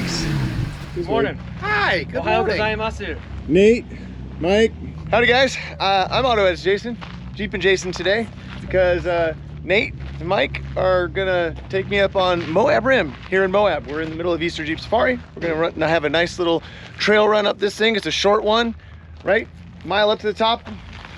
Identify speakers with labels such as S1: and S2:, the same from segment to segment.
S1: bikes.
S2: Good morning.
S3: Hi, good
S2: Ohio
S3: morning.
S2: gozaimasu.
S1: Nate, Mike.
S3: Howdy guys, I'm AutoEdits Jason, Jeep and Jason today, because Nate and Mike are gonna take me up on Moab Rim here in Moab. We're in the middle of Easter Jeep Safari. We're gonna have a nice little trail run up this thing. It's a short one, right? Mile up to the top.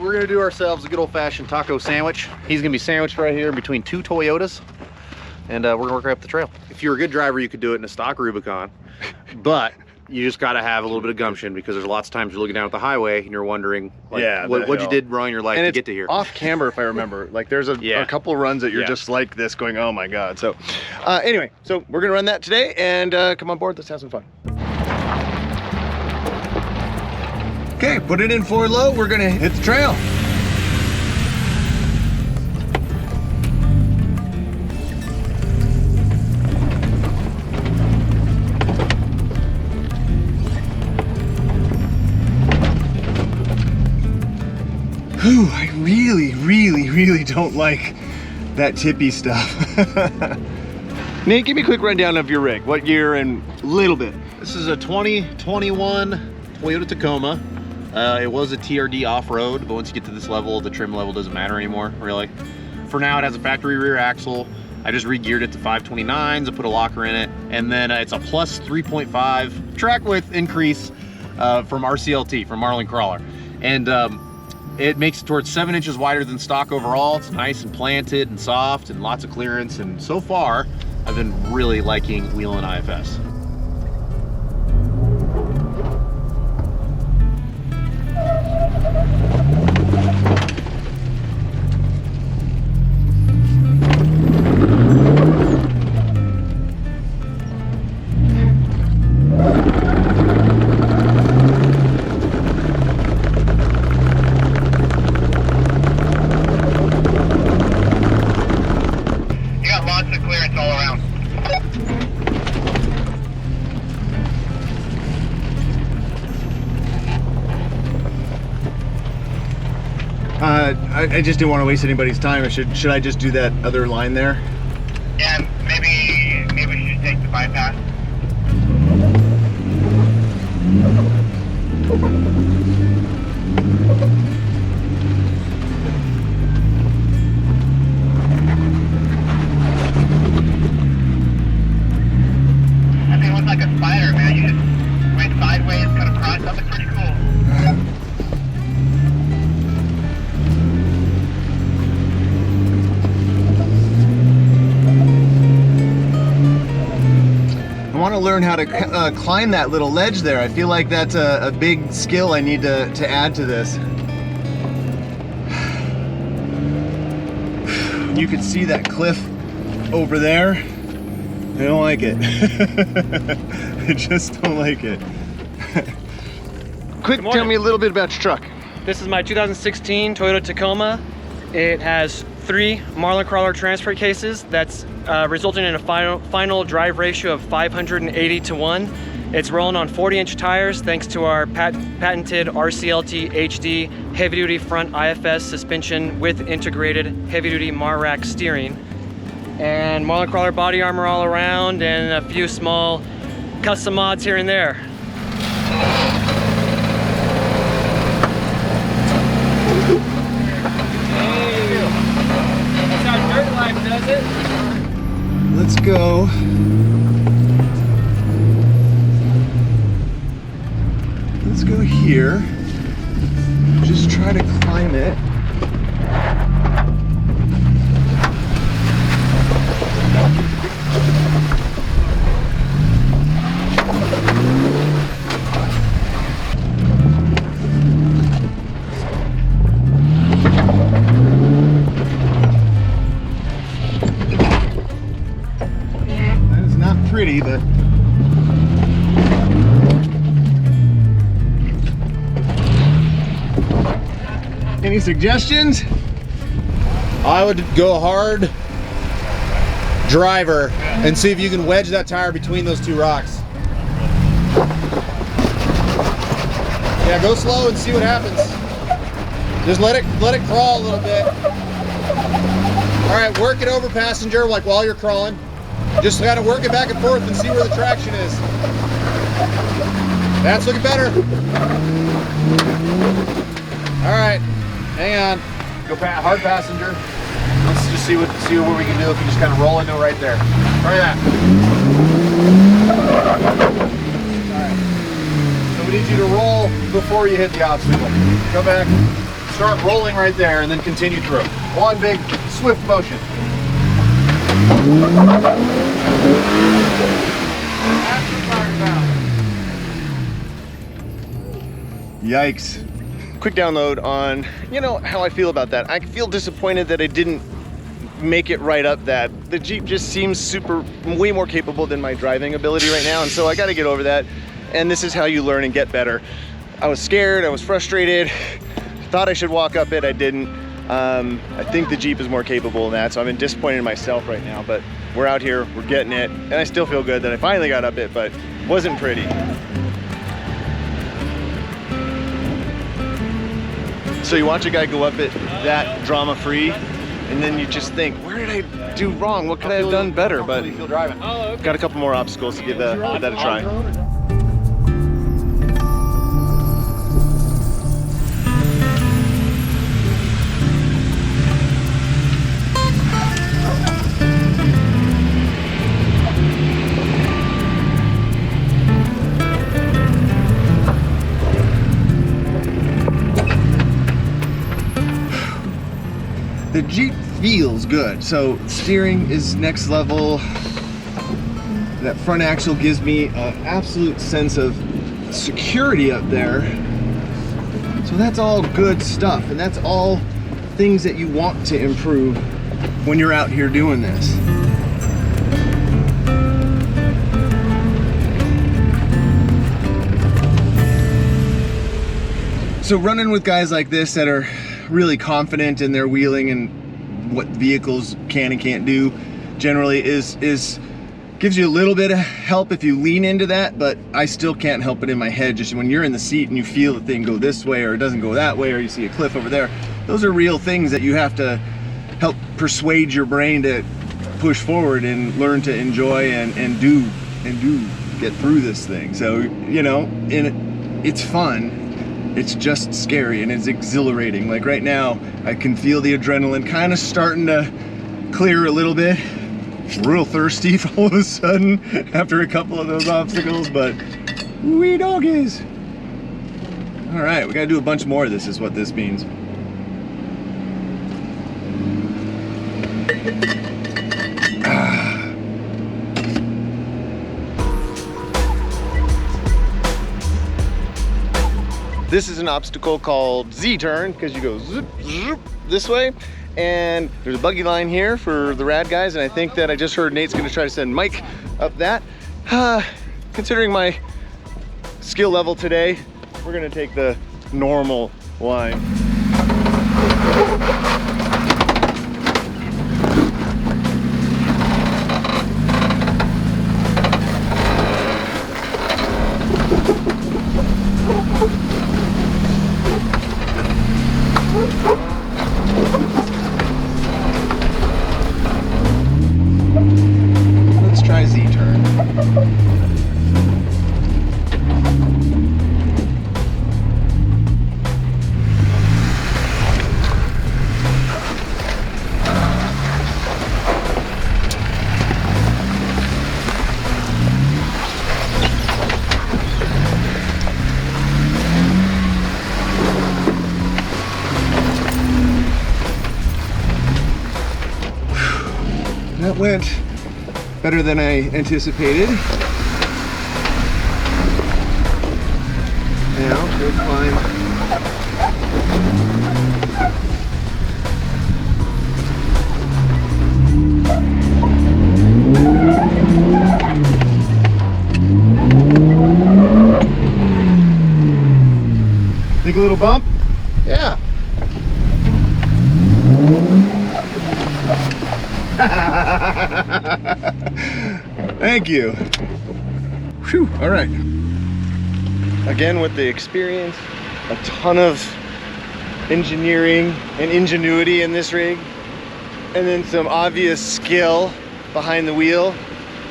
S3: We're gonna do ourselves a good old-fashioned taco sandwich. He's gonna be sandwiched right here between two Toyotas, and we're gonna work right up the trail. If you're a good driver, you could do it in a stock Rubicon, but you just got to have a little bit of gumption, because there's lots of times you're looking down at the highway and you're wondering, like,
S1: Yeah,
S3: what you did wrong in your life
S1: And
S3: to
S1: it's
S3: get to here.
S1: off camber, if I remember. Like there's a couple runs that you're just like this going, oh my God. So anyway, so we're gonna run that today, and come on board, let's have some fun. Okay, put it in forward low, we're gonna hit the trail. Whew, I really don't like that tippy stuff. Nate, give me a quick rundown of your rig. What year and a little bit.
S3: This is a 2021 Toyota Tacoma. It was a TRD off-road, but once you get to this level, the trim level doesn't matter anymore, really. For now, it has a factory rear axle. I just re-geared it to 529s, I put a locker in it, and then it's a plus 3.5 track width increase from RCLT, from Marlin Crawler. And it makes it towards 7 inches wider than stock overall. It's nice and planted and soft and lots of clearance. And so far, I've been really liking wheeling IFS.
S1: I just didn't want to waste anybody's time. Should I just do that other line there?
S4: Yeah, maybe we should take the bypass. That thing looks like a spider, man. You just went sideways, cut across. That looks pretty cool.
S1: I want to learn how to climb that little ledge there. I feel like that's a big skill I need to add to this. You can see that cliff over there. I don't like it. I just don't like it. Quick, tell me a little bit about your truck.
S2: This is my 2016 Toyota Tacoma. It has 3 Marlin Crawler transfer cases. That's resulting in a final drive ratio of 580 to 1. It's rolling on 40-inch tires thanks to our patented RCLT HD heavy-duty front IFS suspension with integrated heavy-duty Marrack steering. And Marlin Crawler body armor all around, and a few small custom mods here and there. That's how dirt life does it.
S1: Let's go. Let's go here. Just try to climb it. That is not pretty, but any suggestions?
S3: I would go hard driver and see if you can wedge that tire between those 2 rocks. Yeah, go slow and see what happens. Just let it crawl a little bit. All right, work it over passenger, like while you're crawling.
S5: Just gotta work it back and forth and see where the traction is. That's looking better. All right, hang on. Go hard passenger. Let's just see what we can do if you just kind of roll into it right there. Try that. All right. So we need you to roll before you hit the obstacle. Go back, start rolling right there, and then continue through. One big swift motion.
S3: Yikes. Quick download on, you know, how I feel about that. I feel disappointed that I didn't make it right up that. The Jeep just seems way more capable than my driving ability right now, and so I gotta get over that. And this is how you learn and get better. I was scared, I was frustrated, thought I should walk up it, I didn't. I think the Jeep is more capable than that, so I've been disappointed in myself right now, but we're out here, we're getting it, and I still feel good that I finally got up it, but it wasn't pretty. So you watch a guy go up it that drama-free, and then you just think, where did I do wrong? What could I have done better? But got a couple more obstacles to give that a try. The Jeep feels good. So steering is next level. That front axle gives me an absolute sense of security up there. So that's all good stuff. And that's all things that you want to improve when you're out here doing this. So running with guys like this that are really confident in their wheeling and what vehicles can and can't do generally gives you a little bit of help if you lean into that, but I still can't help it in my head. Just when you're in the seat and you feel the thing go this way or it doesn't go that way, or you see a cliff over there, those are real things that you have to help persuade your brain to push forward and learn to enjoy and do get through this thing. So, you know, it's fun. It's just scary and it's exhilarating. Like right now, I can feel the adrenaline kind of starting to clear a little bit. Real thirsty all of a sudden after a couple of those obstacles, but wee doggies. All right, we gotta do a bunch more of this is what this means. This is an obstacle called Z-turn because you go zoop, zoop this way, and there's a buggy line here for the rad guys, and I think that I just heard Nate's gonna try to send Mike up that. Considering my skill level today, we're gonna take the normal line. Let's try Z-turn. That went better than I anticipated. Now, go climb. Think a little bump? Yeah. Thank you. Whew, all right. Again, with the experience, a ton of engineering and ingenuity in this rig, and then some obvious skill behind the wheel,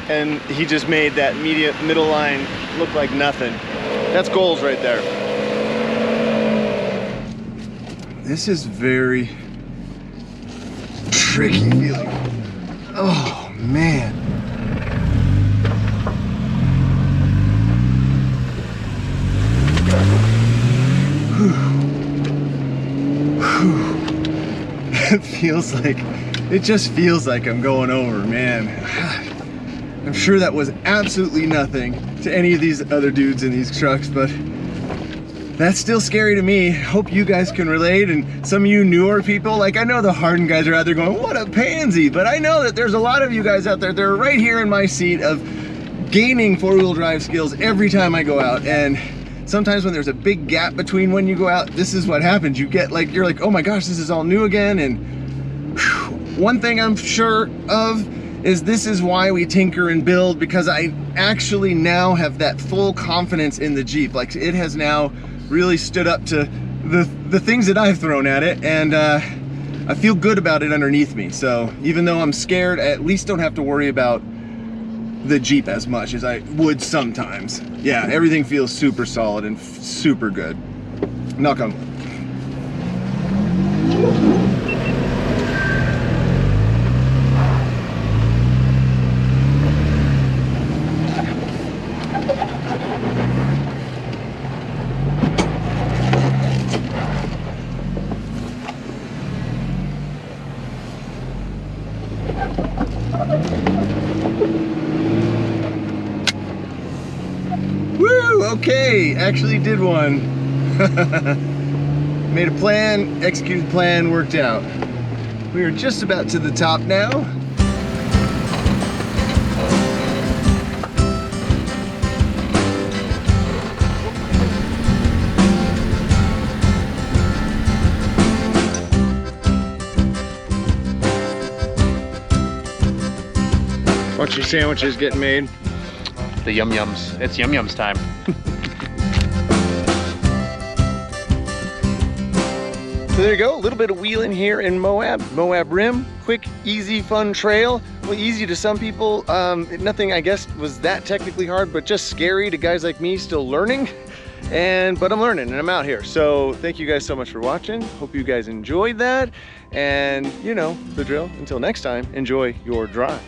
S3: and he just made that middle line look like nothing. That's goals right there.
S1: This is very tricky feeling. Oh man. It just feels like I'm going over, man. I'm sure that was absolutely nothing to any of these other dudes in these trucks, but that's still scary to me. Hope you guys can relate, and some of you newer people, like I know the hardened guys are out there going, what a pansy, but I know that there's a lot of you guys out there that are right here in my seat of gaining four-wheel drive skills every time I go out, and sometimes when there's a big gap between when you go out, this is what happens. You get like, you're like, oh my gosh, this is all new again. And whew, one thing I'm sure of is this is why we tinker and build, because I actually now have that full confidence in the Jeep. Like it has now really stood up to the things that I've thrown at it, and I feel good about it underneath me. So even though I'm scared, I at least don't have to worry about the Jeep as much as I would sometimes. Yeah, everything feels super solid and super good. Knock on wood. Okay, actually did one. Made a plan, executed plan, worked out. We are just about to the top now. Watch your sandwiches getting made.
S5: The yum yums. It's yum yums time.
S3: So there you go, a little bit of wheeling here in Moab Rim. Quick, easy, fun trail. Well, easy to some people. Nothing, I guess, was that technically hard, but just scary to guys like me still learning. But I'm learning and I'm out here. So thank you guys so much for watching. Hope you guys enjoyed that. And you know the drill. Until next time, enjoy your drive.